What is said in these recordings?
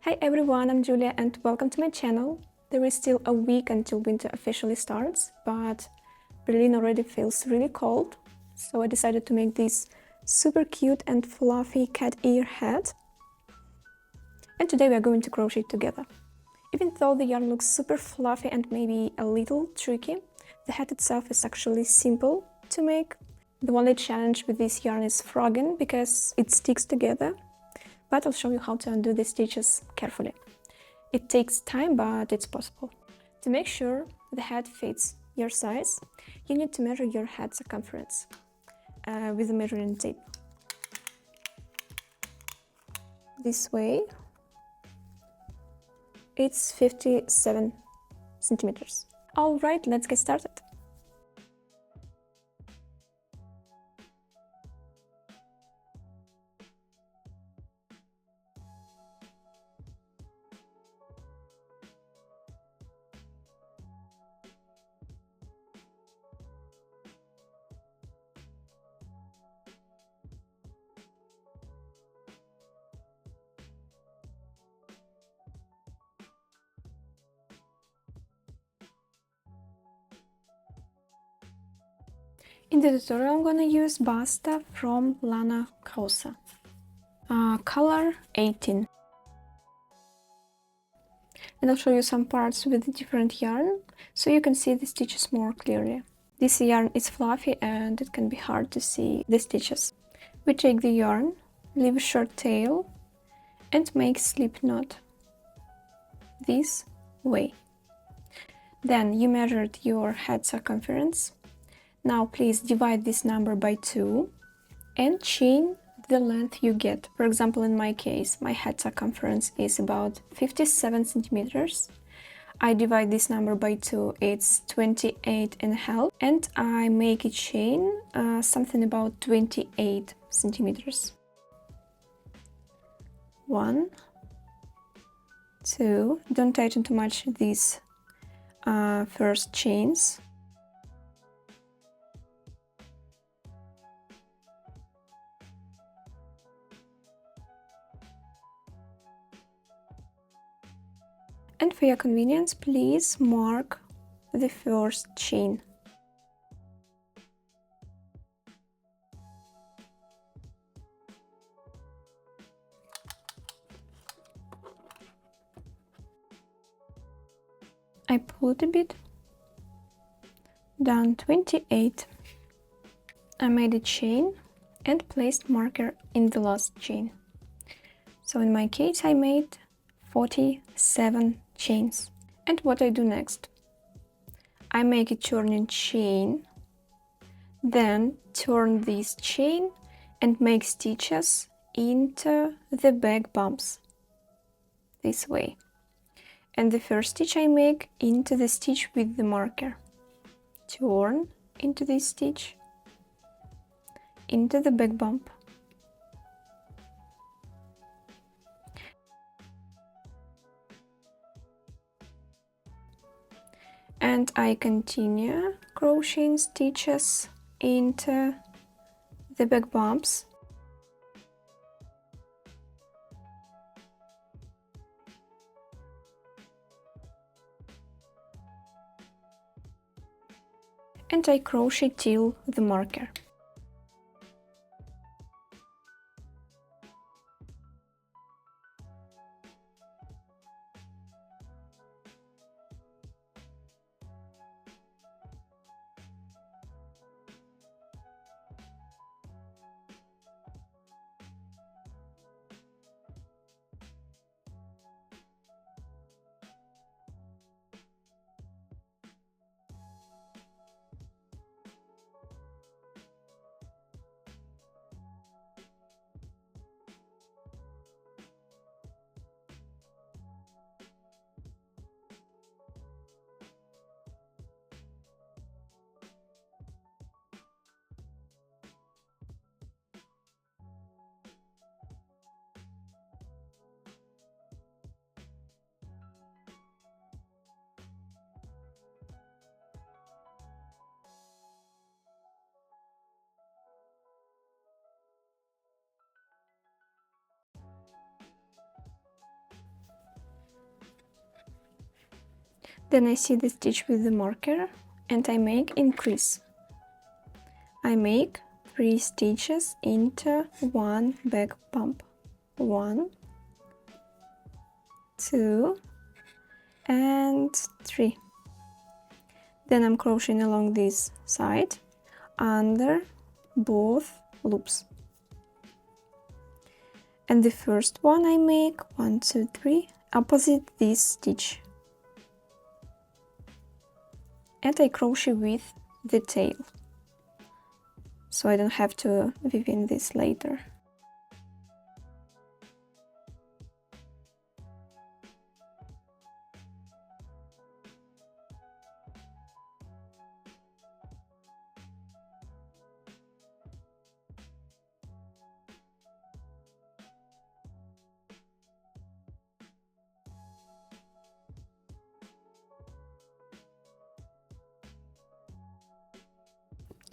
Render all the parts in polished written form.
Hi everyone, I'm Julia and welcome to my channel. There is still a week until winter officially starts, but Berlin already feels really cold, so I decided to make this super cute and fluffy cat ear hat. And today we are going to crochet together. Even though the yarn looks super fluffy and maybe a little tricky, the hat itself is actually simple to make. The only challenge with this yarn is frogging because it sticks together, but I'll show you how to undo the stitches carefully. It takes time, but it's possible. To make sure the hat fits your size, you need to measure your hat circumference with a measuring tape. This way, it's 57 centimeters. All right, let's get started. In the tutorial, I'm gonna use Basta from Lana Grossa, color 18. And I'll show you some parts with the different yarn, so you can see the stitches more clearly. This yarn is fluffy and it can be hard to see the stitches. We take the yarn, leave a short tail, and make slip knot this way. Then you measured your head circumference. Now please divide this number by 2 and chain the length you get. For example, in my case, my head circumference is about 57 centimeters. I divide this number by 2, it's 28.5, and I make a chain something about 28 centimeters. 1, 2, don't tighten too much these first chains. And for your convenience, please mark the first chain. I pulled a bit, done 28. I made a chain and placed marker in the last chain. So in my case, I made 47 chains. And what I do next? I make a turning chain, then turn this chain and make stitches into the back bumps this way. And the first stitch I make into the stitch with the marker. Turn into this stitch, into the back bump. And I continue crocheting stitches into the back bumps. And I crochet till the marker. Then I see the stitch with the marker and I make increase. I make 3 stitches into one back bump. 1, 2 and 3. Then I'm crocheting along this side under both loops. And the first one I make 1, 2, 3 opposite this stitch. And I crochet with the tail, so I don't have to weave in this later.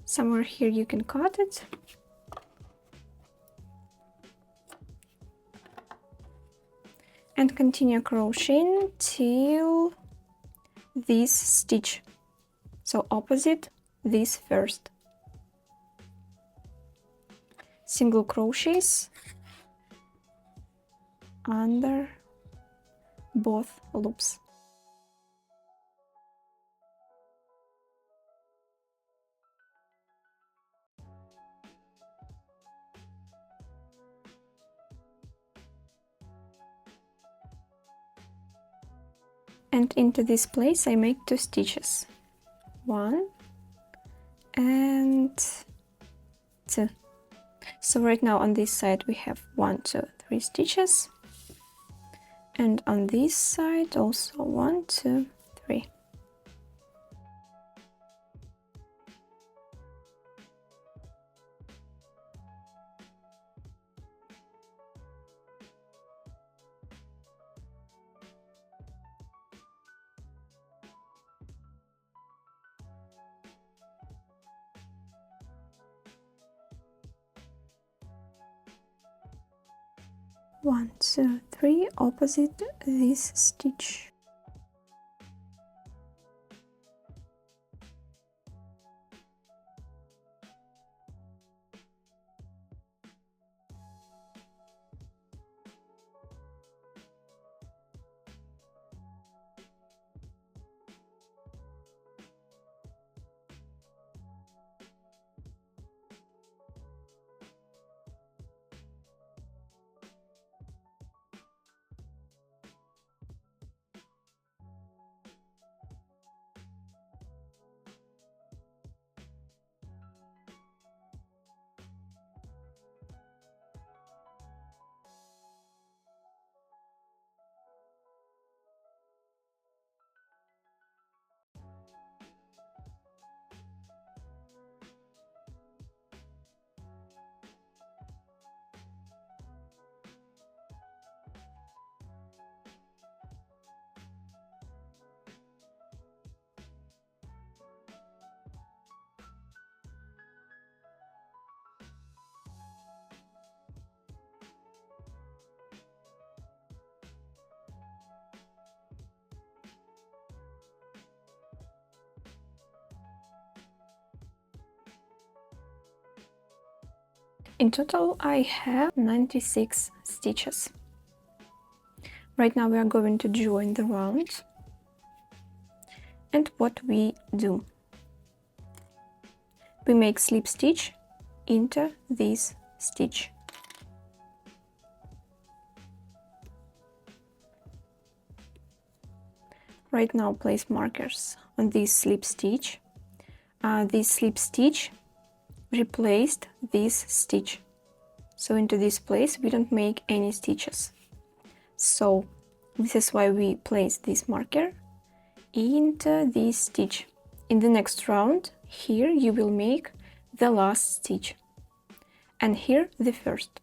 Somewhere here you can cut it. And continue crocheting till this stitch, so opposite this first. Single crochets under both loops. And into this place I make 2 stitches, 1 and 2. So right now on this side we have 1, 2, 3 stitches, and on this side also 1, 2, 3. One, two, 3 opposite this stitch. In total I have 96 stitches. Right now we are going to join the round. And what we do? We make slip stitch into this stitch. Right now place markers on this slip stitch. This slip stitch replaced this stitch, so into this place we don't make any stitches. So this is why we place this marker into this stitch. In the next round here you will make the last stitch and here the first.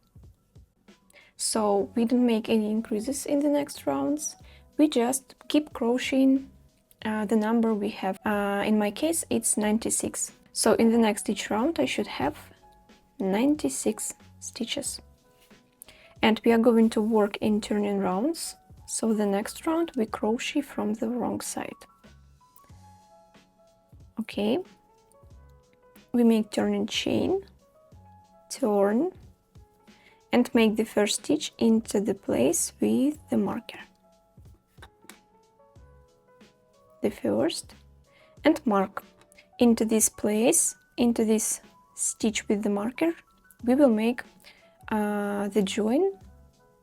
So we don't make any increases in the next rounds, we just keep crocheting the number we have. In my case it's 96. So in the next each round I should have 96 stitches. And we are going to work in turning rounds, so the next round we crochet from the wrong side. Okay, we make turning chain, turn, and make the first stitch into the place with the marker. The first, and mark into this place, into this stitch with the marker, we will make the join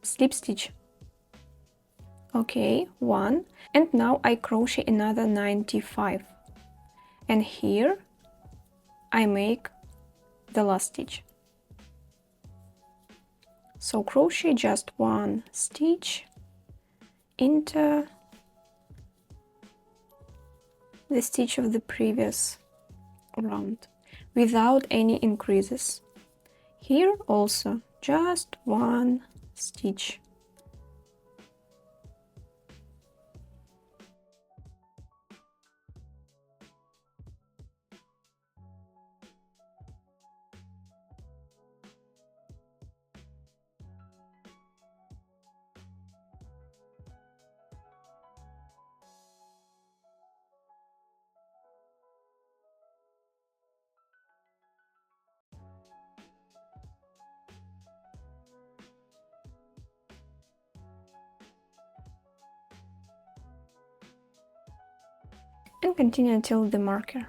slip stitch. Okay, 1, and now I crochet another 95, and here I make the last stitch. So crochet just 1 stitch into the stitch of the previous round without any increases. Here also just 1 stitch. And continue until the marker.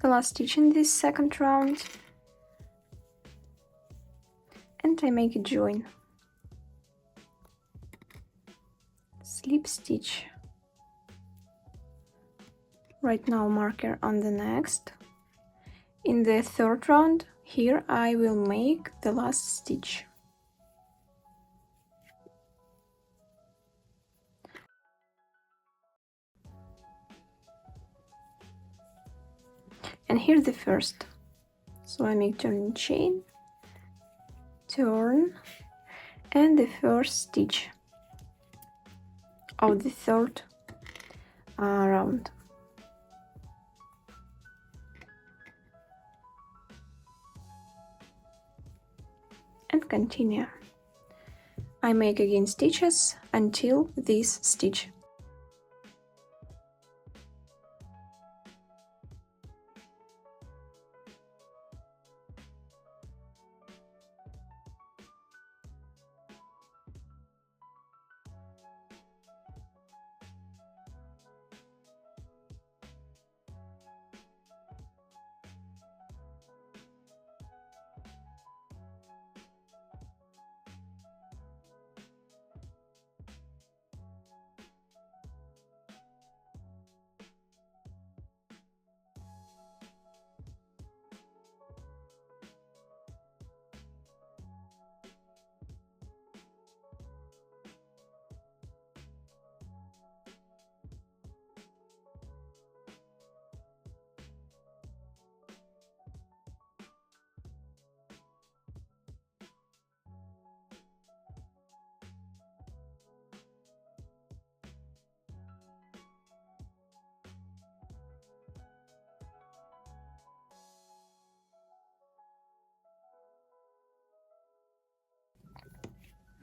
The last stitch in this second round, and I make a join, slip stitch. Right now marker on the next. In the third round, here I will make the last stitch. And here the first. So I make turning chain, turn, and the first stitch of the third round. And continue. I make again stitches until this stitch.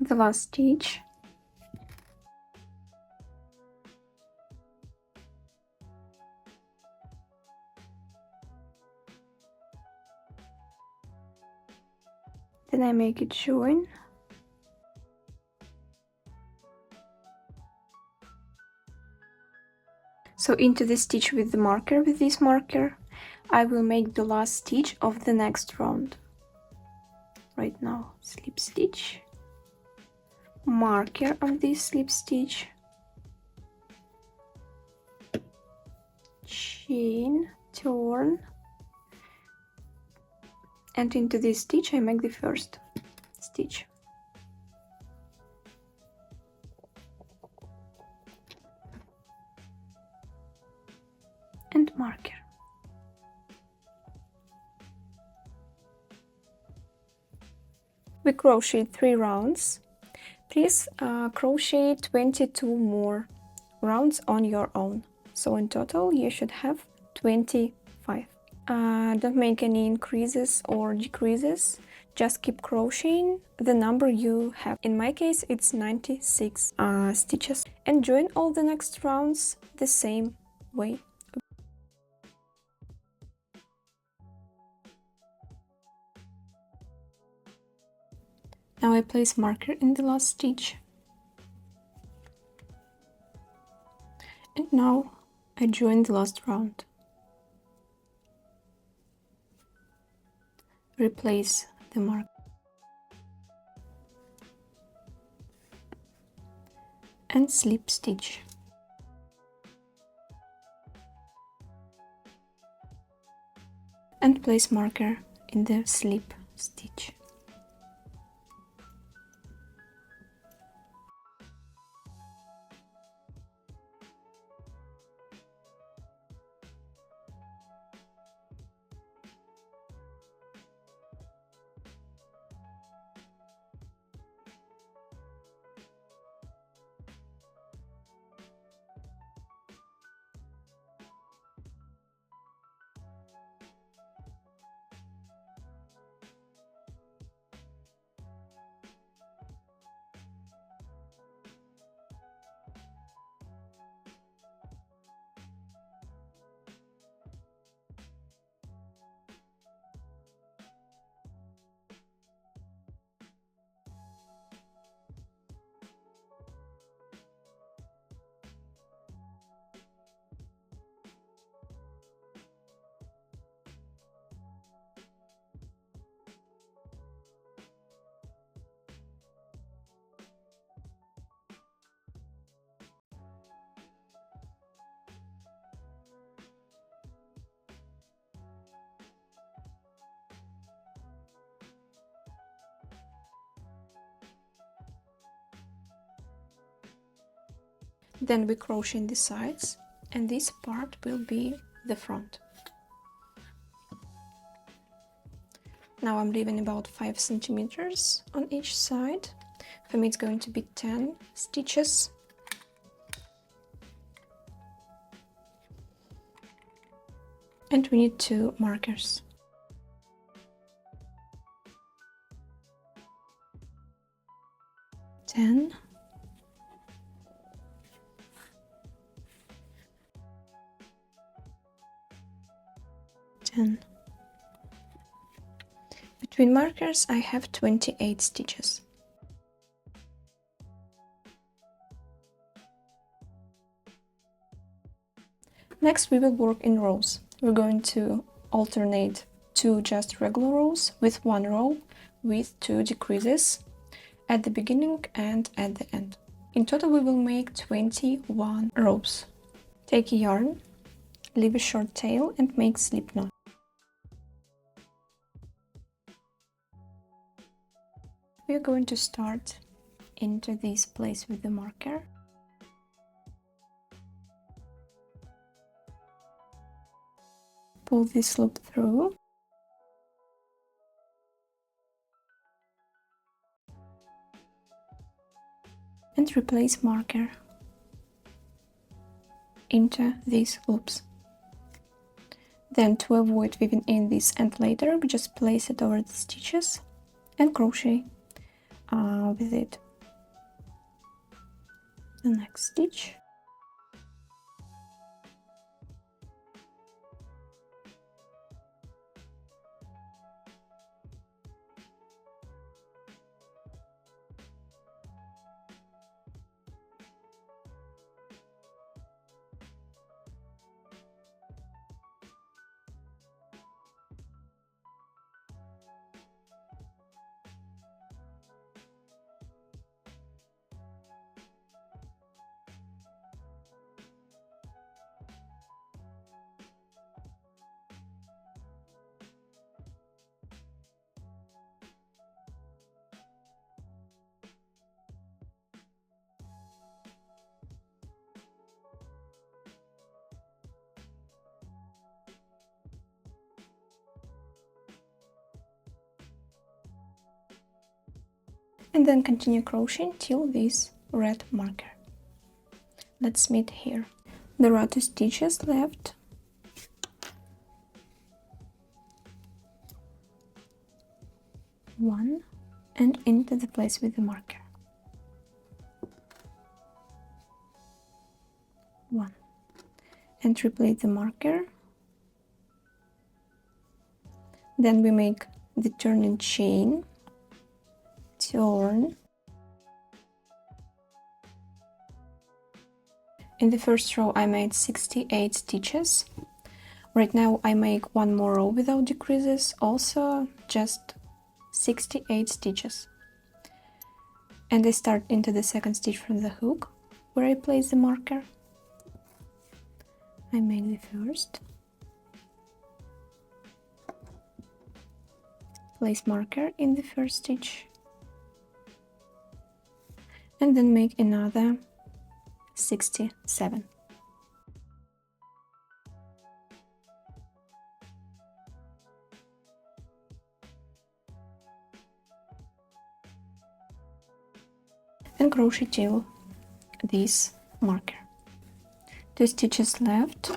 The last stitch. Then I make a join. So into the stitch with the marker, with this marker, I will make the last stitch of the next round. Right now, slip stitch, marker of this slip stitch, chain, turn, and into this stitch I make the first stitch. And marker. We crochet 3 rounds. Please crochet 22 more rounds on your own. So in total you should have 25. Don't make any increases or decreases. Just keep crocheting the number you have. In my case it's 96 stitches. And join all the next rounds the same way. Now I place marker in the last stitch. And now I join the last round. Replace the mark. And slip stitch. And place marker in the slip stitch. Then we crochet in the sides, and this part will be the front. Now I'm leaving about 5 centimeters on each side. For me it's going to be 10 stitches. And we need 2 markers. Ten. 10. Between markers I have 28 stitches. Next we will work in rows. We're going to alternate 2 just regular rows with 1 row with 2 decreases at the beginning and at the end. In total we will make 21 rows. Take a yarn, leave a short tail and make slip knot. We are going to start into this place with the marker. Pull this loop through. And replace marker into these loops. Then to avoid weaving in this end later, we just place it over the stitches and crochet with it. The next stitch. and then continue crocheting till this red marker. Let's meet here. There are 2 stitches left. One, and into the place with the marker. 1, and replace the marker. Then we make the turning chain, turn. In the first row I made 68 stitches. Right now I make 1 more row without decreases, also just 68 stitches. And I start into the second stitch from the hook, where I place the marker. I make the first, place marker in the first stitch, and then make another 67. And crochet till this marker. 2 stitches left.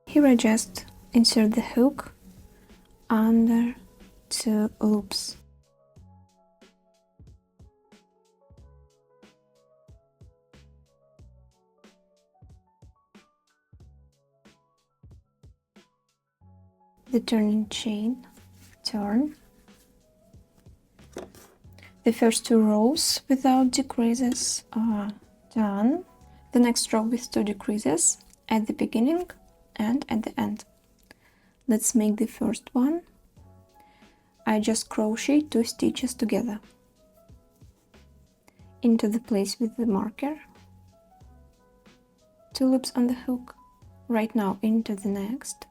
Here I just insert the hook under 2 loops. The turning chain, turn. The first 2 rows without decreases are done. The next row with 2 decreases at the beginning and at the end. Let's make the first one. I just crochet 2 stitches together into the place with the marker, 2 loops on the hook, right now into the next,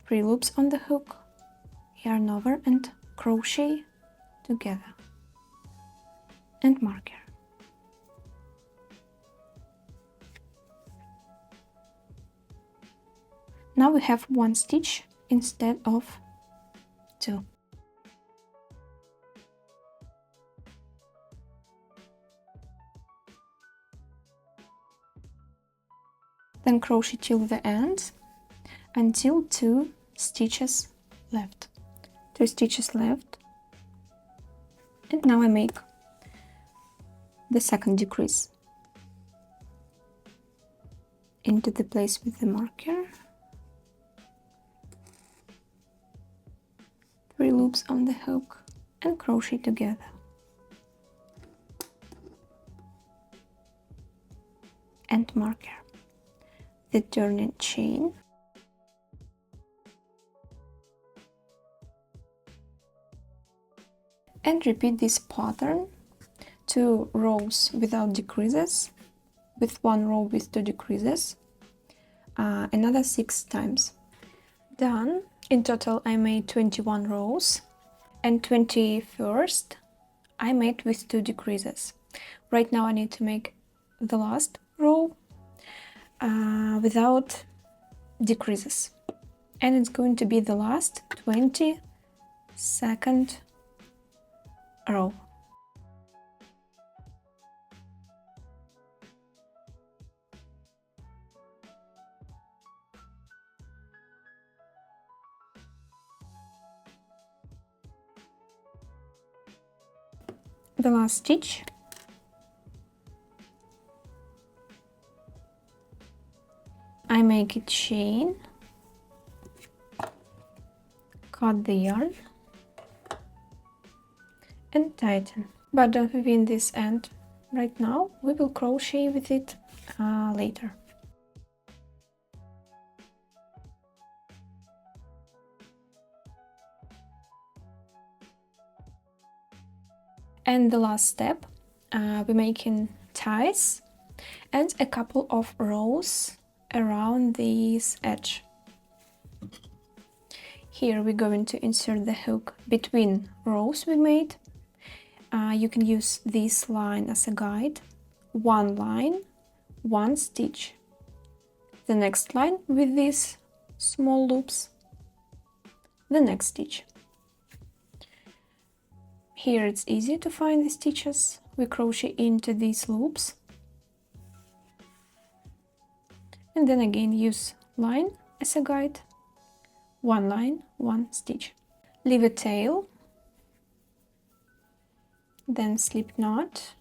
3 loops on the hook, yarn over and crochet together, and marker. Now we have 1 stitch instead of 2. Then crochet till the end until 2 stitches left. 2 stitches left. And now I make the second decrease into the place with the marker. 3 loops on the hook and crochet together. And marker. The turning chain. And repeat this pattern, 2 rows without decreases, with 1 row with 2 decreases, another 6 times. Done. In total I made 21 rows, and 21st I made with 2 decreases. Right now I need to make the last row without decreases, and it's going to be the last 22nd row. The last stitch, I make a chain, cut the yarn and tighten, but don't weave in this end right now. We will crochet with it later. And the last step, we're making ties and a couple of rows around this edge. Here we're going to insert the hook between rows we made. You can use this line as a guide, one line, one stitch. The next line with these small loops, the next stitch. Here it's easy to find the stitches. We crochet into these loops and then again use line as a guide. One line, one stitch. Leave a tail, then slip knot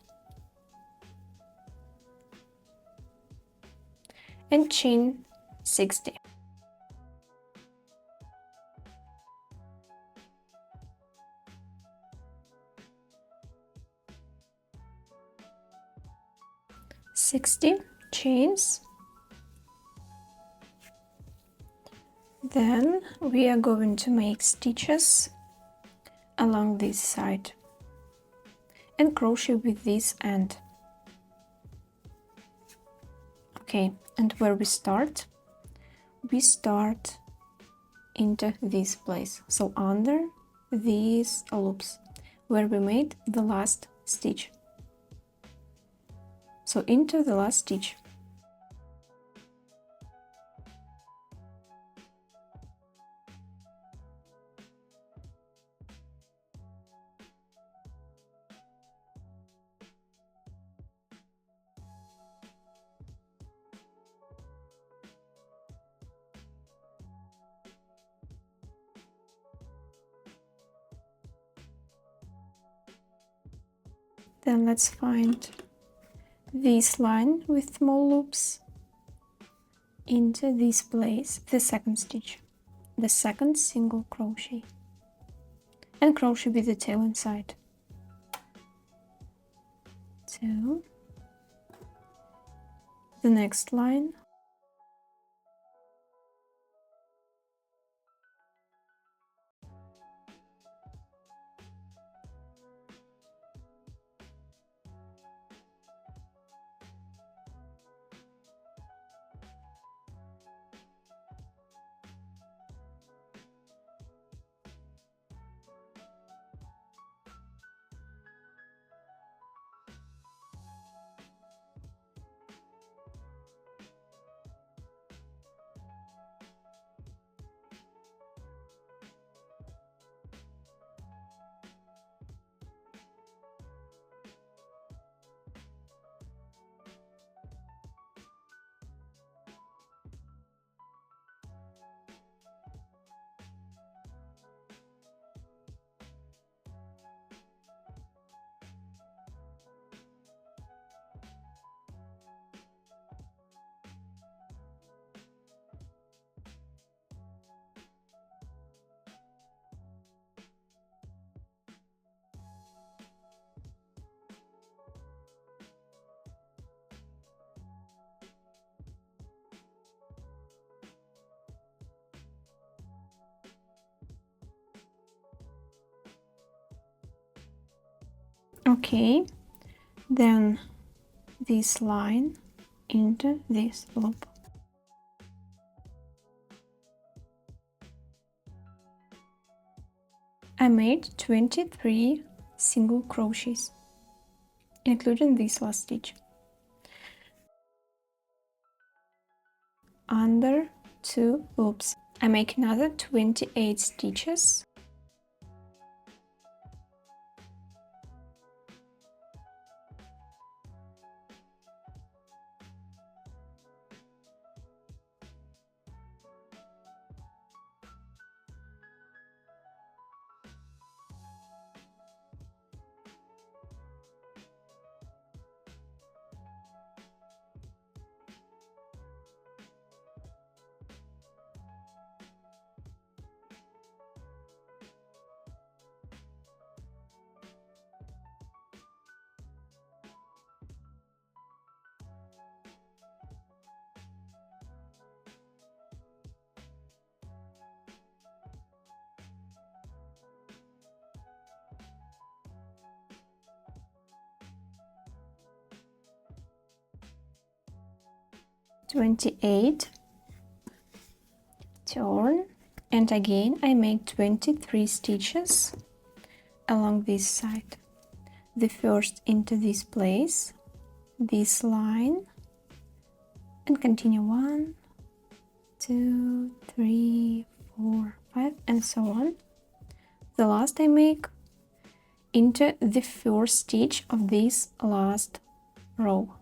and chain 60. Chains. Then we are going to make stitches along this side and crochet with this end. Okay, and where we start into this place, so under these loops where we made the last stitch, so into the last stitch. Then let's find this line with small loops into this place, the second stitch, the second single crochet, and crochet with the tail inside. 2, the next line, okay, then this line into this loop. I made 23 single crochets, including this last stitch. Under 2 loops, I make another 28 stitches. "28, turn, and again I make 23 stitches along this side. The first into this place, this line and continue 1, 2, 3, 4, 5, and so on. The last I make into the first stitch of this last row.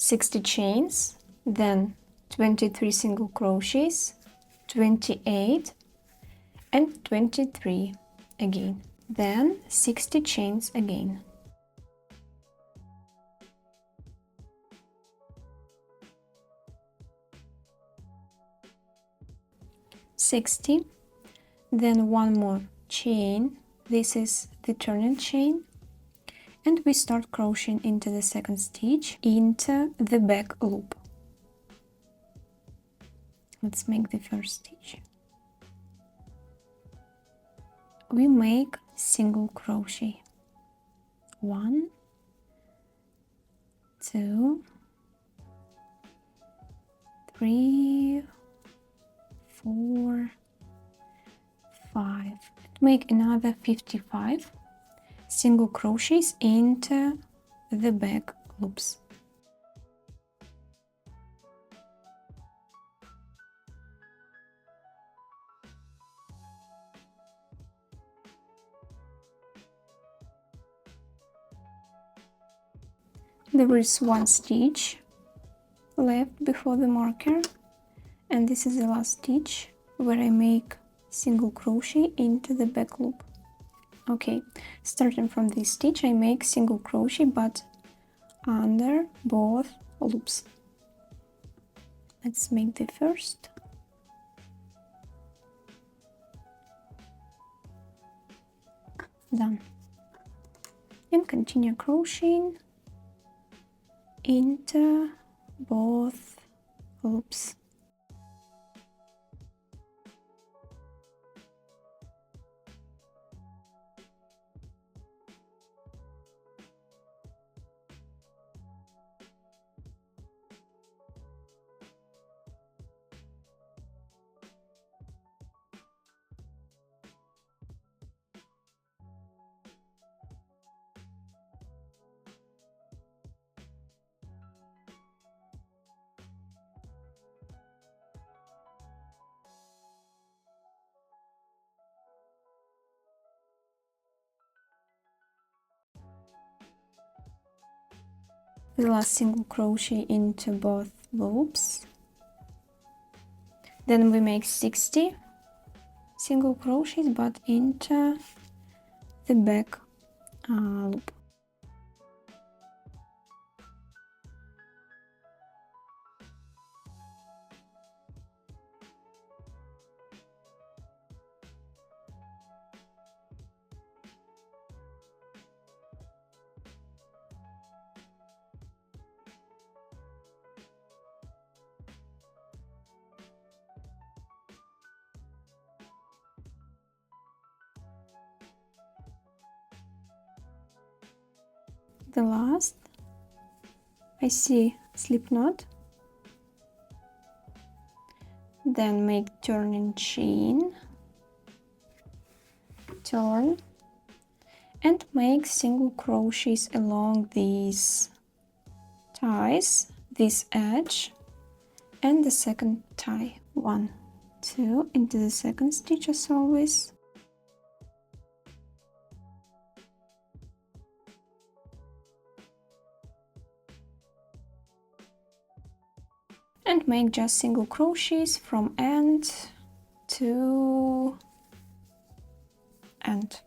"60 chains, then 23 single crochets, 28 and 23 again, then 60 chains again. "60, then one more chain, this is the turning chain, and we start crocheting into the second stitch into the back loop. Let's make the first stitch. We make single crochet, 1, 2, 3, 4, 5, make another 55 single crochets into the back loops. There is one stitch left before the marker, and this is the last stitch where I make single crochet into the back loop. Okay, starting from this stitch I make single crochet but under both loops. Let's make the first. Done. And continue crocheting into both loops. The last single crochet into both loops. Then we make 60 single crochets but into the back loop. The last, I see slip knot, then make turning chain, turn, and make single crochets along these ties, this edge, and the second tie. 1, 2 into the second stitch as always, and make just single crochets from end to end.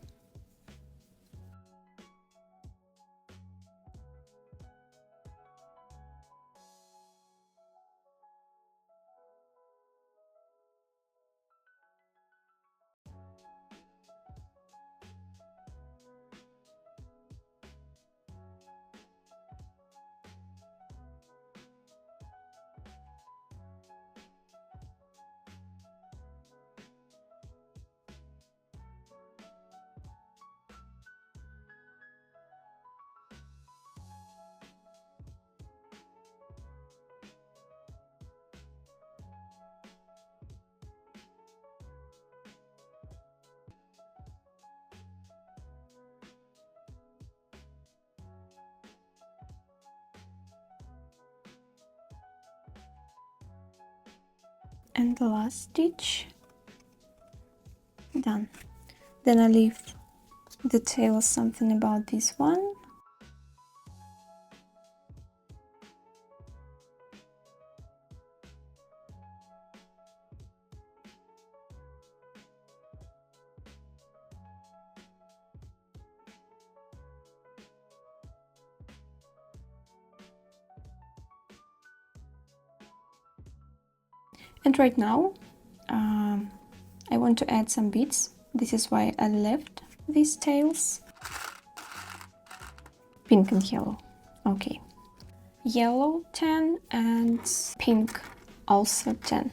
And the last stitch, done. Then I leave the tail something about this one. And right now I want to add some beads. This is why I left these tails. Pink and yellow. Okay. Yellow 10 and pink also 10.